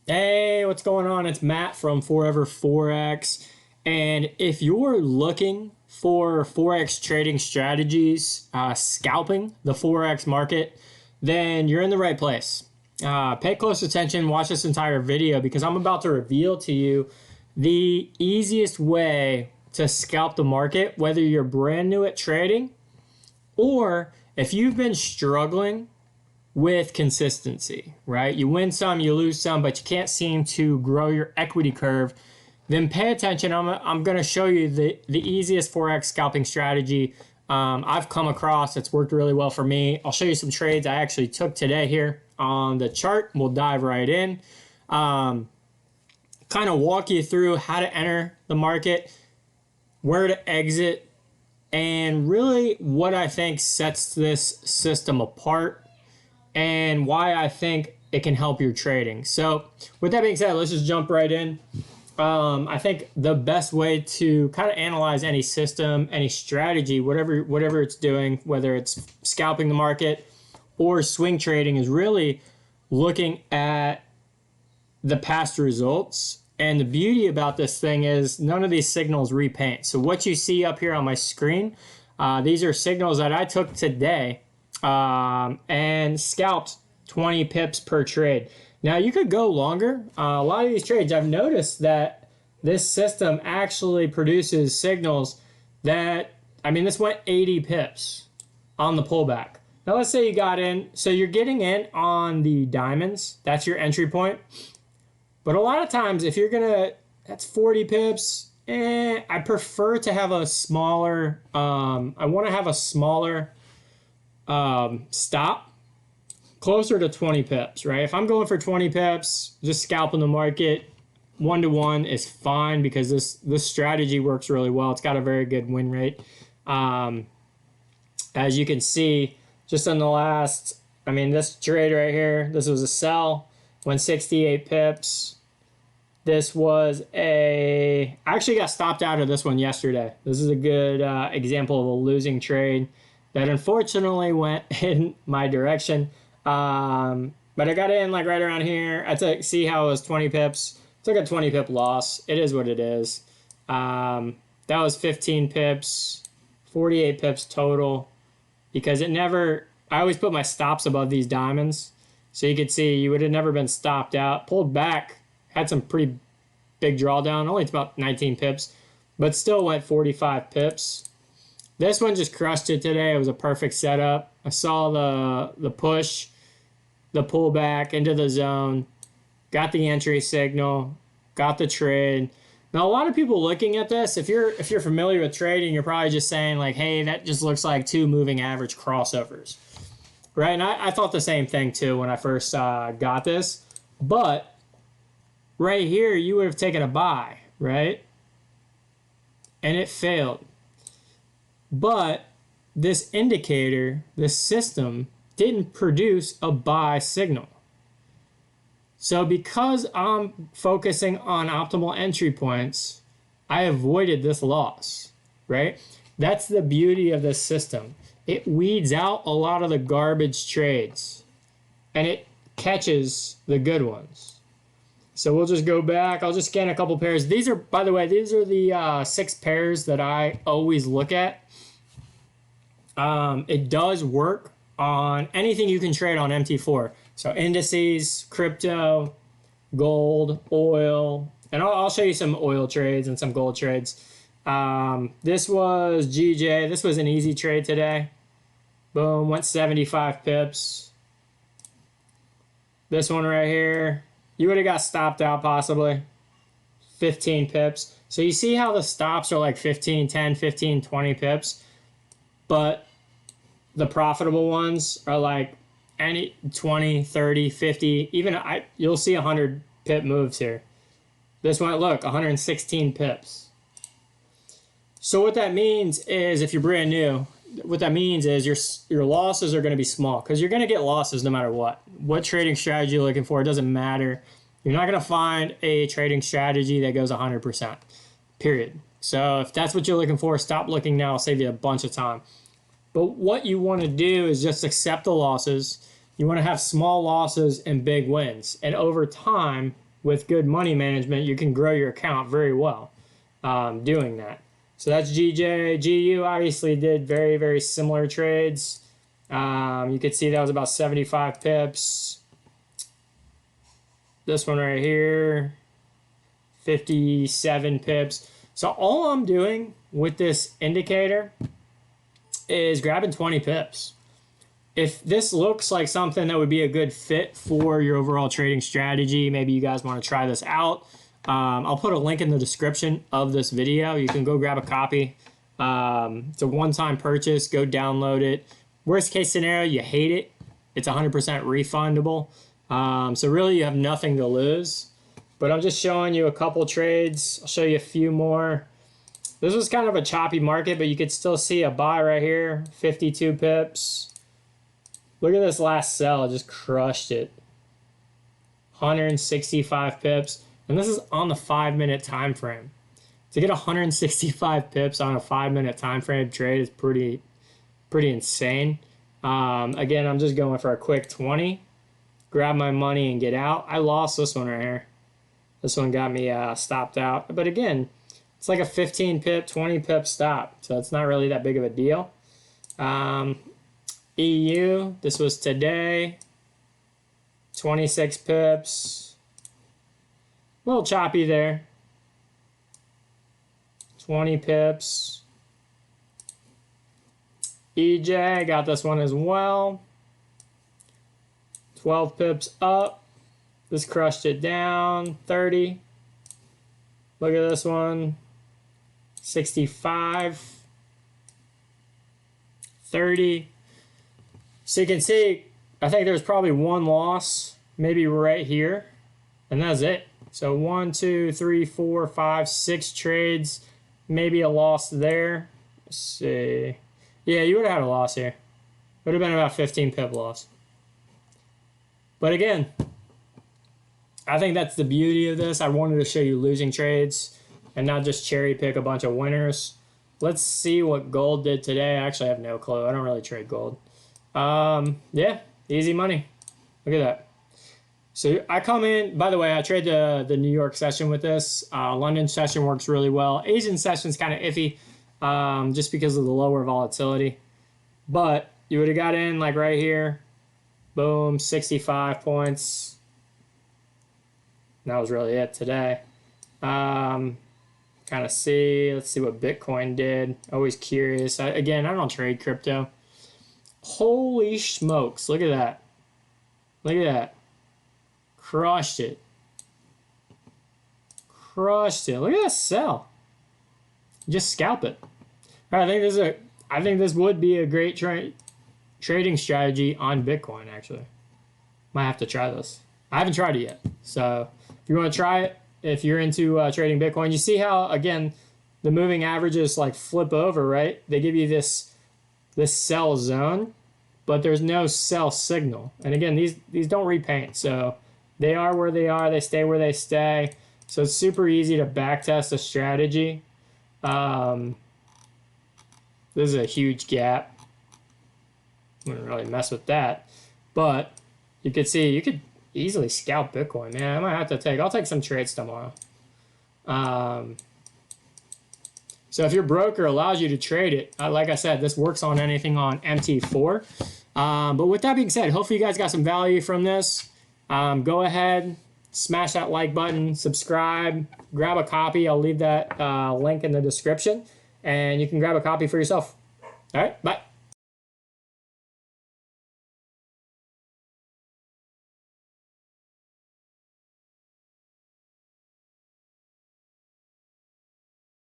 Hey, what's going on? It's Matt from Forever Forex. And if you're looking for Forex trading strategies, scalping the Forex market, then you're in the right place. Pay close attention, watch this entire video because I'm about to reveal to you the easiest way to scalp the market, whether you're brand new at trading or if you've been struggling with consistency, right? You win some, you lose some, but you can't seem to grow your equity curve. Then pay attention. I'm going to show you the easiest Forex scalping strategy I've come across. It's worked really well for me. I'll show you some trades I actually took today here on the chart. We'll dive right in. Kind of walk you through how to enter the market, where to exit, and really what I think sets this system apart and why I think it can help your trading. So with that being said, let's just jump right in. I think the best way to kind of analyze any system, any strategy, whatever it's doing, whether it's scalping the market or swing trading, is really looking at the past results. And the beauty about this thing is none of these signals repaint. So what you see up here on my screen, these are signals that I took today and scalped 20 pips per trade. Now you could go longer. A lot of these trades, I've noticed that this system actually produces signals that, this went 80 pips on the pullback. Now let's say you got in, so you're getting in on the diamonds. That's your entry point. But a lot of times if you're that's 40 pips, I prefer to have a smaller, I want to have a smaller stop closer to 20 pips, right? If I'm going for 20 pips, just scalping the market, 1-to-1 is fine because this strategy works really well. It's got a very good win rate. As you can see, just on the last, this trade right here, this was a sell, went 68 pips. This was I actually got stopped out of this one yesterday. This is a good example of a losing trade that unfortunately went in my direction. But I got in like right around here. I see how it was 20 pips. Took a 20 pip loss. It is what it is. That was 15 pips, 48 pips total because I always put my stops above these diamonds. So you could see you would have never been stopped out. Pulled back, had some pretty big drawdown. Only it's about 19 pips, but still went 45 pips. This one just crushed it today. It was a perfect setup. I saw the push, the pullback into the zone, got the entry signal, got the trade. Now, a lot of people looking at this, if you're familiar with trading, you're probably just saying like, hey, that just looks like two moving average crossovers, right? And I thought the same thing too when I first got this. But right here, you would have taken a buy, right? And it failed. But this indicator, this system, didn't produce a buy signal. So because I'm focusing on optimal entry points, I avoided this loss, right? That's the beauty of this system. It weeds out a lot of the garbage trades and it catches the good ones. So we'll just go back. I'll just scan a couple pairs. These are, by the way, these are the 6 pairs that I always look at. It does work on anything you can trade on MT4. So indices, crypto, gold, oil, and I'll show you some oil trades and some gold trades. This was GJ. This was an easy trade today. Boom, went 75 pips. This one right here, you would have got stopped out possibly. 15 pips. So you see how the stops are like 15, 10, 15, 20 pips. But the profitable ones are like any 20, 30, 50, even you'll see 100 pip moves here. This one, look, 116 pips. So what that means is if you're brand new, what that means is your losses are going to be small because you're going to get losses no matter what. What trading strategy you're looking for, it doesn't matter. You're not going to find a trading strategy that goes 100%, period. So if that's what you're looking for, stop looking now. I'll save you a bunch of time. But what you want to do is just accept the losses. You want to have small losses and big wins. And over time, with good money management, you can grow your account very well doing that. So that's GJ. GU obviously did very, very similar trades. You could see that was about 75 pips. This one right here, 57 pips. So all I'm doing with this indicator is grabbing 20 pips. If this looks like something that would be a good fit for your overall trading strategy, maybe you guys want to try this out. I'll put a link in the description of this video. You can go grab a copy. It's a one-time purchase. Go download it. Worst case scenario, you hate it. It's 100% refundable. So really you have nothing to lose. But I'm just showing you a couple trades. I'll show you a few more. This was kind of a choppy market, but you could still see a buy right here, 52 pips. Look at this last sell, it just crushed it. 165 pips, and this is on the 5-minute time frame. To get 165 pips on a 5-minute time frame trade is pretty insane. Again, I'm just going for a quick 20. Grab my money and get out. I lost this one right here. This one got me stopped out. But again, it's like a 15 pip, 20 pip stop. So it's not really that big of a deal. EU, this was today. 26 pips. A little choppy there. 20 pips. EJ, got this one as well. 12 pips up. This crushed it down. 30. Look at this one. 65. 30. So you can see, I think there's probably one loss, maybe right here, and that's it. So 1, 2, 3, 4, 5, 6 trades, maybe a loss there. Let's see. Yeah, you would have had a loss here. Would have been about 15 pip loss. But again, I think that's the beauty of this. I wanted to show you losing trades and not just cherry pick a bunch of winners. Let's see what gold did today. I actually have no clue. I don't really trade gold. Yeah, easy money. Look at that. So I come in, by the way, I trade the New York session with this. London session works really well. Asian session's kind of iffy just because of the lower volatility. But you would have got in like right here. Boom, 65 points. That was really it today. Kind of let's see what Bitcoin did. Always curious. Again, I don't trade crypto. Holy smokes, look at that. Look at that. Crushed it. Crushed it. Look at that sell. Just scalp it. All right, I think this would be a great trading strategy on Bitcoin, actually. Might have to try this. I haven't tried it yet. So if you want to try it, if you're into trading Bitcoin, you see how, again, the moving averages like flip over, right? They give you this sell zone, but there's no sell signal. And again, these don't repaint, so they are where they are. They stay where they stay. So it's super easy to backtest a strategy. This is a huge gap. Wouldn't really mess with that, but you could see you could easily scalp Bitcoin. Man, I might have to I'll take some trades tomorrow. So if your broker allows you to trade it, like I said, this works on anything on MT4. But with that being said, hopefully you guys got some value from this. Go ahead, smash that like button, subscribe, grab a copy. I'll leave that link in the description, and you can grab a copy for yourself. All right, bye.